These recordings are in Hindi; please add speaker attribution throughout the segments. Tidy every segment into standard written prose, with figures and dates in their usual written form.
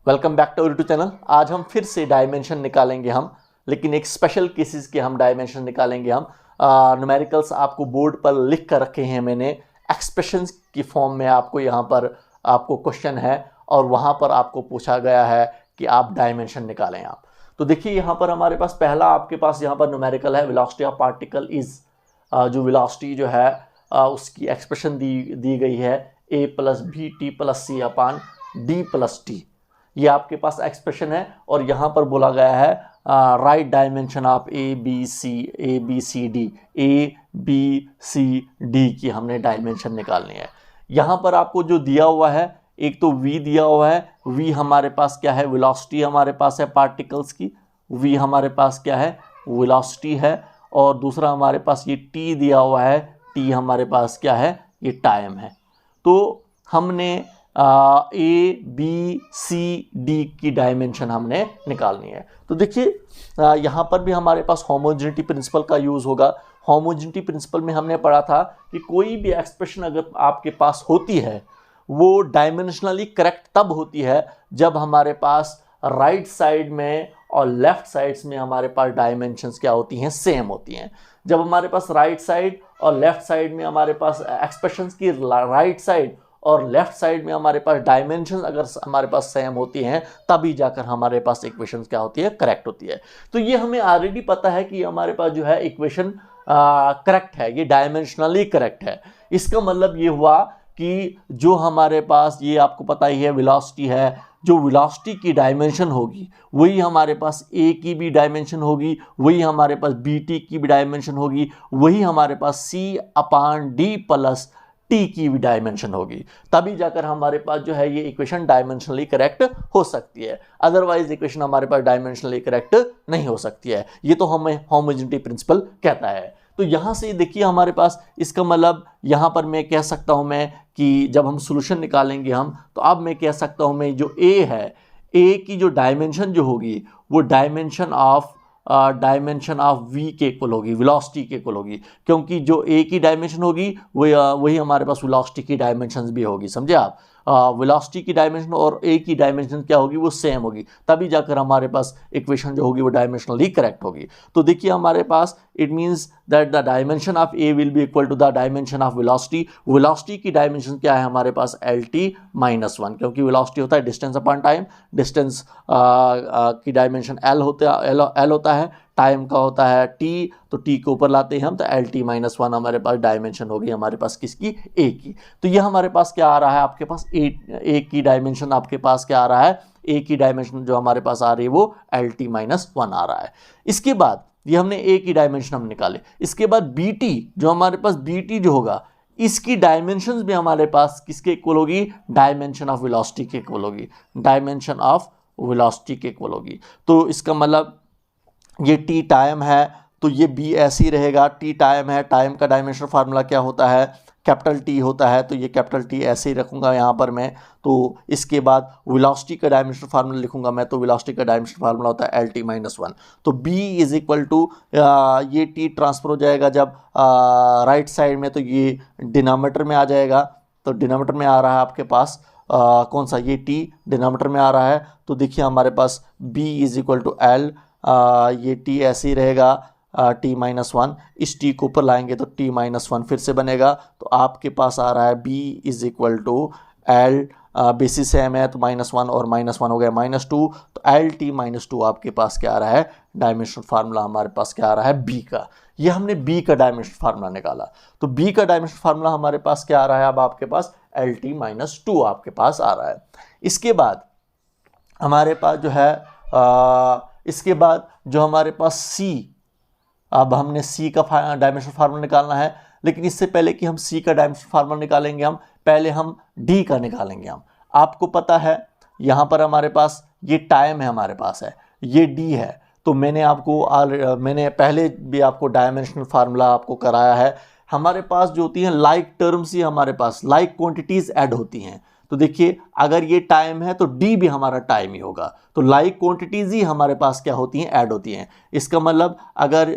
Speaker 1: Welcome back to our YouTube channel. आज हम फिर से डायमेंशन निकालेंगे लेकिन एक स्पेशल केसेस के हम डायमेंशन निकालेंगे न्यूमेरिकल्स आपको बोर्ड पर लिख कर रखे हैं मैंने, एक्सप्रेशंस की फॉर्म में आपको यहाँ पर आपको क्वेश्चन है और वहाँ पर आपको पूछा गया है कि आप डायमेंशन निकालें आप। तो देखिए यहाँ पर हमारे पास पहला आपके पास यहाँ पर न्यूमेरिकल है, वेलोसिटी ऑफ पार्टिकल इज, जो वेलोसिटी जो है उसकी एक्सप्रेशन दी गई है a plus b t plus c upon d plus t. ये आपके पास एक्सप्रेशन है और यहाँ पर बोला गया है right dimension of a b c d की हमने डायमेंशन निकालनी है। यहाँ पर आपको जो दिया हुआ है, एक तो v दिया हुआ है, v हमारे पास क्या है, वेलोसिटी हमारे पास है पार्टिकल्स की, v हमारे पास क्या है, वेलोसिटी है, और दूसरा हमारे पास ये t दिया हुआ है, t हमारे पास क्या है, ये टाइम है। तो हमने ए बी सी डी की डायमेंशन हमने निकालनी है। तो देखिए यहाँ पर भी हमारे पास होमोजेनिटी प्रिंसिपल का यूज़ होगा। होमोजेनिटी प्रिंसिपल में हमने पढ़ा था कि कोई भी एक्सप्रेशन अगर आपके पास होती है वो डायमेंशनली करेक्ट तब होती है जब हमारे पास राइट साइड में और लेफ्ट साइड्स में हमारे पास डायमेंशंस क्या होती हैं, सेम होती हैं। जब हमारे पास राइट साइड और लेफ्ट साइड में हमारे पास एक्सप्रेशंस की राइट साइड और लेफ्ट साइड में हमारे पास डायमेंशन अगर हमारे पास सेम होती हैं तभी जाकर हमारे पास इक्वेशन क्या होती है, करेक्ट होती है। तो ये हमें ऑलरेडी पता है कि हमारे पास जो है इक्वेशन करेक्ट है, ये डायमेंशनली करेक्ट है। इसका मतलब ये हुआ कि जो हमारे पास, ये आपको पता ही है, वेलोसिटी है, जो वेलोसिटी की डायमेंशन होगी वही हमारे पास ए की भी डायमेंशन होगी, वही हमारे पास बी टी की भी डायमेंशन होगी, वही हमारे पास सी अपान डी प्लस टी की भी डायमेंशन होगी। तभी जाकर हमारे पास जो है ये इक्वेशन डायमेंशनली करेक्ट हो सकती है, अदरवाइज इक्वेशन हमारे पास डायमेंशनली करेक्ट नहीं हो सकती है। ये तो हमें होमोजेनिटी प्रिंसिपल कहता है। तो यहाँ से देखिए हमारे पास, इसका मतलब यहाँ पर मैं कह सकता हूँ मैं कि जब हम सोल्यूशन निकालेंगे तो अब मैं कह सकता हूँ मैं जो ए है, ए की जो डायमेंशन जो होगी वो डायमेंशन ऑफ v के इक्वल होगी, वेलोसिटी के इक्वल होगी, क्योंकि जो a की डायमेंशन होगी वही हमारे पास वेलोसिटी की डायमेंशन भी होगी। समझे आप, वेलोसिटी की डायमेंशन और a की डायमेंशन क्या होगी, वो सेम होगी, तभी जाकर हमारे पास इक्वेशन जो होगी वो डायमेंशनली करेक्ट होगी। तो देखिए हमारे पास it means that the dimension of a will be equal to the dimension of velocity. Velocity की डायमेंशन क्या है हमारे पास, lt माइनस 1, क्योंकि वेलोसिटी होता है डिस्टेंस अपॉन टाइम, डिस्टेंस की डायमेंशन l होता है, टाइम का होता है t, तो t को ऊपर लाते हैं हम तो lt माइनस 1 हमारे पास डायमेंशन होगी हमारे पास किसकी, a की। तो ये हमारे पास क्या आ रहा है, आपके पास a की डायमेंशन आपके पास क्या आ रहा है, a की डायमेंशन जो हमारे पास आ रही है वो lt माइनस 1 आ रहा है। इसके बाद ये हमने a की डायमेंशन हम निकाले, इसके बाद bt, जो हमारे पास bt जो होगा इसकी डायमेंशंस भी हमारे पास किसके इक्वल होगी, डायमेंशन ऑफ वेलोसिटी के इक्वल होगी, डायमेंशन ऑफ वेलोसिटी के इक्वल होगी। तो इसका मतलब ये t टाइम है तो ये b ऐसे ही रहेगा, t टाइम है, टाइम का डायमेंशन फार्मूला क्या होता है, कैपिटल T होता है, तो ये कैपिटल T ऐसे ही रखूंगा यहाँ पर मैं। तो इसके बाद वेलोसिटी का डायमेंशन फार्मूला लिखूंगा मैं, तो वेलोसिटी का डायमेंशन फार्मूला होता है lt माइनस 1। तो b इज इक्वल टू, ये t ट्रांसफर हो जाएगा जब राइट साइड में, तो ये डिनोमिनेटर में आ जाएगा, तो डिनोमिनेटर में आ रहा है आपके पास कौन सा, ये t डिनोमिनेटर में आ रहा है। तो देखिए हमारे पास b is equal to l, ये t ऐसे ही रहेगा t माइनस 1, इस t को ऊपर लाएंगे तो t माइनस 1 फिर से बनेगा, तो आपके पास आ रहा है b is equal to l, basis same है तो माइनस 1 और माइनस 1 हो गया माइनस 2, तो lt माइनस 2 आपके पास क्या आ रहा है, डायमेंशन फार्मूला हमारे पास क्या आ रहा है, b का। ये हमने b का डायमेंशन फार्मूला निकाला, तो b का डायमेंशन फार्मूला हमारे पास क्या आ रहा है, अब आपके पास lt माइनस 2 आपके पास आ रहा है। इसके बाद हमारे पास जो है इसके बाद जो हमारे पास c, अब हमने c का डायमेंशन फार्मूला निकालना है, लेकिन इससे पहले कि हम c का डायमेंशन फार्मूला निकालेंगे पहले हम d का निकालेंगे आपको पता है यहाँ पर हमारे पास ये टाइम है, हमारे पास है, ये d है। तो मैंने पहले भी आपको डायमेंशनल फार्मूला आपको कराया है। हमारे पास जो होती हैं लाइक टर्म्स ही हमारे पास लाइक क्वांटिटीज ऐड होती हैं। तो देखिए अगर ये टाइम है तो d भी हमारा टाइम ही होगा, तो लाइक क्वांटिटीज ही हमारे पास क्या होती हैं, ऐड होती हैं। इसका मतलब अगर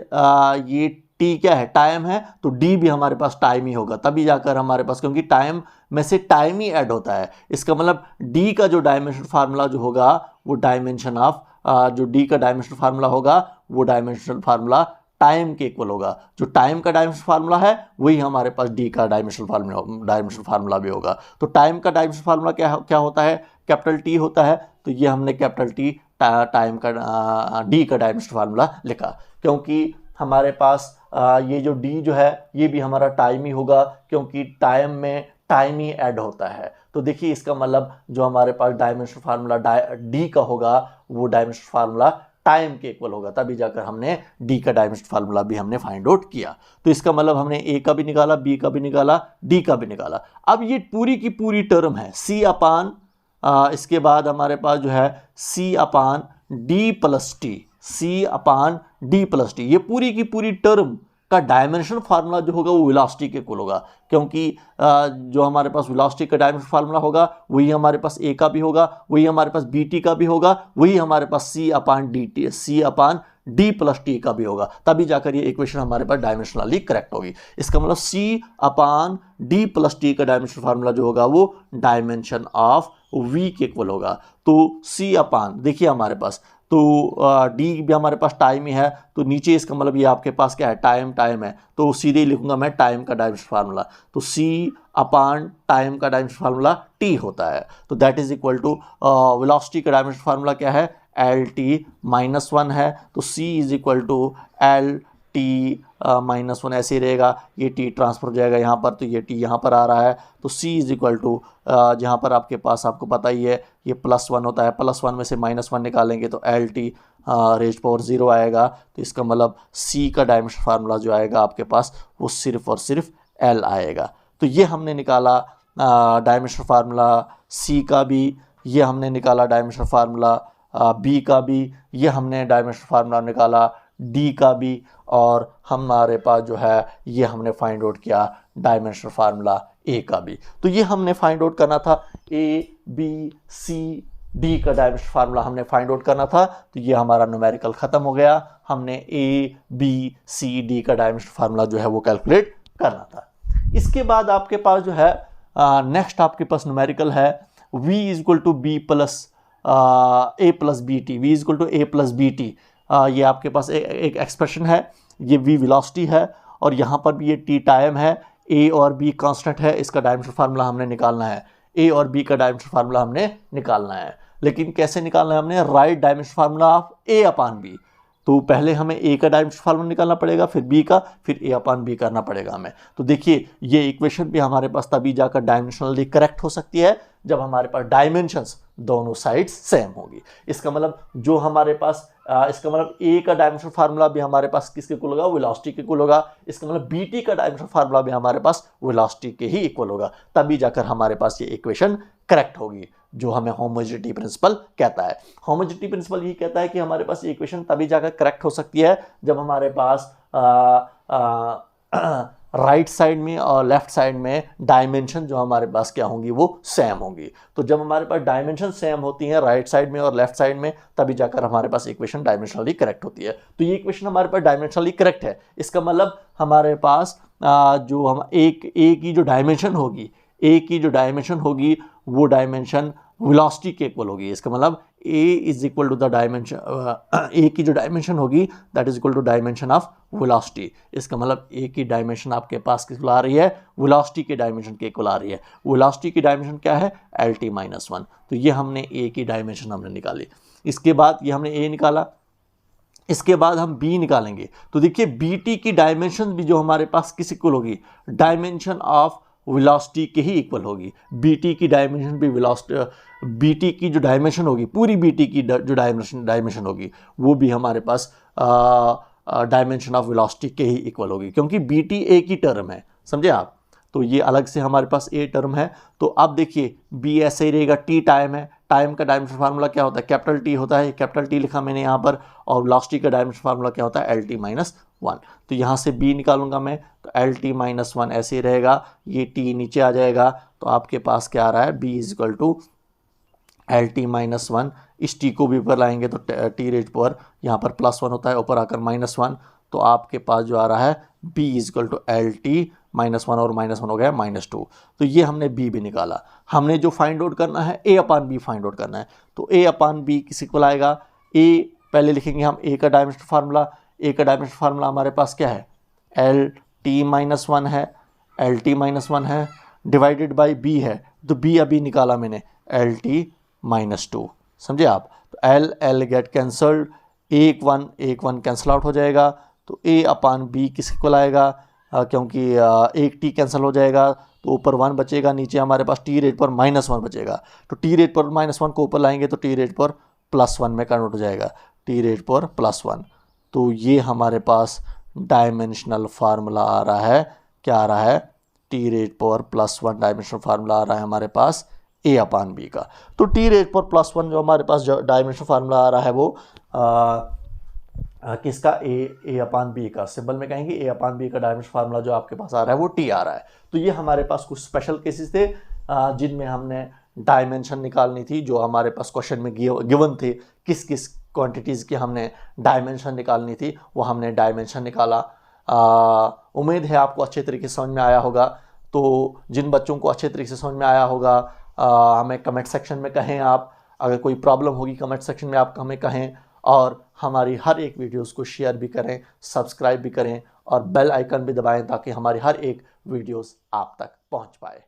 Speaker 1: ये टी क्या है, टाइम है, तो डी भी हमारे पास टाइम ही होगा, तभी जाकर हमारे पास, क्योंकि टाइम में से टाइम ही ऐड होता है। इसका मतलब डी का जो डायमेंशन फार्मूला जो होगा वो डायमेंशन ऑफ जो डी का डायमेंशन फार्मूला होगा वो डायमेंशनल फार्मूला टाइम के इक्वल होगा। जो टाइम का डायमेंशन फार्मूला है वही हमारे पास डी का डायमेंशन फार्मूला भी होगा। तो टाइम का डायमेंशन फार्मूला क्या होता है, कैपिटल टी होता है। तो ये हमने कैपिटल टी टाइम का डी का डायमेंशन फार्मूला लिखा, क्योंकि हमारे पास ये जो डी जो है ये भी हमारा टाइम ही होगा, क्योंकि टाइम में टाइम ही ऐड होता है। तो देखिए इसका मतलब जो हमारे पास डायमेंशन फार्मूला डी का होगा वो डायमेंशन फार्मूला टाइम के इक्वल होगा, तभी जाकर हमने डी का डायमेंशन फार्मूला भी हमने फाइंड आउट किया। तो इसका मतलब हमने ए का भी निकाला, बी का भी निकाला, डी का भी निकाला। अब ये पूरी की पूरी टर्म है सी अपान इसके बाद हमारे पास जो है सी अपान डी प्लस टी, सी अपान डी प्लस टी, ये पूरी की पूरी टर्म का डायमेंशन फार्मूला जो होगा वो वेलोसिटी के इक्वल होगा, क्योंकि जो हमारे पास वेलोसिटी का डायमेंशन फार्मूला होगा वही हमारे पास ए का भी होगा, वही हमारे पास बी टी का भी होगा, वही हमारे पास सी अपान डी प्लस टी का भी होगा, तभी जाकर ये इक्वेशन हमारे पास डायमेंशनली करेक्ट होगी। इसका मतलब सी अपान डी प्लस टी का डायमेंशन फार्मूला जो होगा वो डायमेंशन ऑफ वी के इक्वल होगा। तो सी अपान देखिए हमारे पास तो डी भी हमारे पास टाइम ही है, तो नीचे इसका मतलब ये आपके पास क्या है, टाइम है, तो सीधे ही लिखूंगा मैं टाइम का डायमेंशन फार्मूला। तो सी अपान टाइम का डायमेंशन फार्मूला टी होता है, तो that is equal to velocity का डायमेंशन फार्मूला क्या है, एल टी माइनस 1 है, तो C is equal to L T minus 1 ऐसे ही रहेगा, ये टी ट्रांसफर हो जाएगा यहाँ पर, तो ये टी यहाँ पर आ रहा है, तो सी इज इक्वल टू जहाँ पर आपके पास आपको पता ही है ये +1 होता है, +1 में से -1 निकालेंगे तो एल टी रेज पावर 0 आएगा। तो इसका मतलब सी का डायमेंशन फार्मूला जो आएगा आपके पास वो सिर्फ और सिर्फ एल आएगा। तो ये हमने निकाला डायमेंशन फार्मूला सी का भी, ये हमने निकाला डायमेंशन फार्मूला बी का भी, ये हमने डायमेंशन फार्मूला निकाला डी का भी, और हमारे पास जो है ये हमने फाइंड आउट किया डायमेंशन फार्मूला ए का भी। तो ये हमने फाइंड आउट करना था, ए बी सी डी का डायमेंशन फार्मूला हमने फाइंड आउट करना था। तो ये हमारा न्यूमेरिकल ख़त्म हो गया, हमने ए बी सी डी का डायमेंशन फार्मूला जो है वो कैलकुलेट करना था। इसके बाद आपके पास जो है नेक्स्ट आपके पास न्यूमेरिकल है v is equal to b plus a plus b t, v is equal to a plus b t. ये आपके पास एक एक्सप्रेशन है, ये v वेलोसिटी है और यहाँ पर भी ये t टाइम है, a और b कांस्टेंट है, इसका डायमेंशन फार्मूला हमने निकालना है, a और b का डायमेंशन फार्मूला हमने निकालना है। लेकिन कैसे निकालना है, हमने right dimension formula of a upon b। तो पहले हमें a का डायमेंशन फार्मूला निकालना पड़ेगा, फिर b का, फिर a अपान b करना पड़ेगा हमें। तो देखिए ये इक्वेशन भी हमारे पास तभी जाकर डायमेंशनली करेक्ट हो सकती है जब हमारे पास डायमेंशंस दोनों साइड्स सेम होगी। इसका मतलब जो हमारे पास इसका मतलब a का डायमेंशन फार्मूला भी हमारे पास किसके इक्वल होगा, वेलोसिटी के इक्वल होगा। इसका मतलब bt का डायमेंशन फार्मूला भी हमारे पास वेलोसिटी के ही इक्वल होगा, तभी जाकर हमारे पास ये इक्वेशन करेक्ट होगी, जो हमें होमोजेनिटी प्रिंसिपल कहता है। होमोजेनिटी प्रिंसिपल ये कहता है कि हमारे पास ये इक्वेशन तभी जाकर करेक्ट हो सकती है जब हमारे पास राइट साइड में और लेफ्ट साइड में डायमेंशन जो हमारे पास क्या होंगी वो सेम होंगी। तो जब हमारे पास डायमेंशन सेम होती हैं राइट साइड में और लेफ्ट साइड में, तभी जाकर हमारे पास इक्वेशन डायमेंशनली करेक्ट होती है। तो ये इक्वेशन हमारे पास डायमेंशनली करेक्ट है। इसका मतलब हमारे पास जो हम ए की जो डायमेंशन होगी, ए की जो डायमेंशन होगी वो डायमेंशन वेलोसिटी के इक्वल होगी। इसका मतलब a is equal to the dimension, a की जो डायमेंशन होगी that is equal to dimension of velocity. इसका मतलब a की डायमेंशन आपके पास किस आ रही है, वेलोसिटी के डायमेंशन के इक्वल आ रही है। वेलोसिटी की डायमेंशन क्या है, lt-1। तो ये हमने a की डायमेंशन हमने निकाली। इसके बाद ये हमने a निकाला, इसके बाद हम b निकालेंगे। तो देखिए bt की डायमेंशन भी जो हमारे पास किस इक्वल होगी, डायमेंशन ऑफ वेलोसिटी के ही इक्वल होगी। bt की डायमेंशन भी वेलोसिटी, bt की जो डायमेंशन होगी, पूरी bt की जो डायमेंशन होगी वो भी हमारे पास डायमेंशन ऑफ वेलोसिटी के ही इक्वल होगी, क्योंकि bt a की टर्म है, समझे आप। तो ये अलग से हमारे पास a टर्म है। तो अब देखिए b ऐसे ही रहेगा, t टाइम है, टाइम का डायमेंशन फार्मूला क्या होता है, कैपिटल T होता है, कैपिटल T लिखा मैंने यहाँ पर, और वेलोसिटी का डायमेंशन फार्मूला क्या होता है, lt-1। तो यहाँ से b निकालूंगा मैं, तो lt-1 ऐसे ही रहेगा, ये t नीचे आ जाएगा, तो आपके पास क्या आ रहा है, b is equal to lt-1। इस t को भी ऊपर लाएंगे तो t रेज पर यहाँ पर +1 होता है, ऊपर आकर -1, तो आपके पास जो आ रहा है b is equal to L t -1 और -1 हो गया -2। तो ये हमने b भी निकाला। हमने जो फाइंड आउट करना है a upon b find out करना है। तो a अपान b किसी को लाएगा, a पहले लिखेंगे हम a का डायमेंशनल फार्मूला। a का डायमेंशनल फार्मूला हमारे पास क्या है, एल टी -1 है, एल टी -1 है, डिवाइडेड बाई b है, तो b अभी निकाला मैंने, एल टी -2। समझे आप। तो एल एल गेट कैंसल्ड, एक वन कैंसल आउट हो जाएगा। तो a अपान b किसी को लाएगा, क्योंकि एक t कैंसिल हो जाएगा तो ऊपर 1 बचेगा, नीचे हमारे पास t रेट पर -1 बचेगा। तो t रेट पर -1 को ऊपर लाएंगे तो t रेट पर +1 में कन्वर्ट हो जाएगा, t रेट पर +1। तो ये हमारे पास डायमेंशनल फार्मूला आ रहा है, क्या आ रहा है, t रेट पर +1 डायमेंशनल फार्मूला आ रहा है हमारे पास a अपान b का। तो t रेट पर +1 जो हमारे पास डायमेंशनल फार्मूला आ रहा है वो किसका, a अपान b का। सिंपल में कहेंगे a अपान b का डायमेंशनल फार्मूला जो आपके पास आ रहा है वो t आ रहा है। तो ये हमारे पास कुछ स्पेशल केसेस थे जिनमें हमने डायमेंशन निकालनी थी, जो हमारे पास क्वेश्चन में गिवन थे, किस किस क्वांटिटीज़ की हमने डायमेंशन निकालनी थी, वो हमने डायमेंशन निकाला। उम्मीद है आपको अच्छे तरीके से समझ में आया होगा। तो जिन बच्चों को अच्छे तरीके से समझ में आया होगा हमें कमेंट सेक्शन में कहें। आप अगर कोई प्रॉब्लम होगी कमेंट सेक्शन में आप हमें कहें, और हमारी हर एक वीडियोस को शेयर भी करें, सब्सक्राइब भी करें और बेल आइकन भी दबाएं ताकि हमारी हर एक वीडियोस आप तक पहुंच पाए।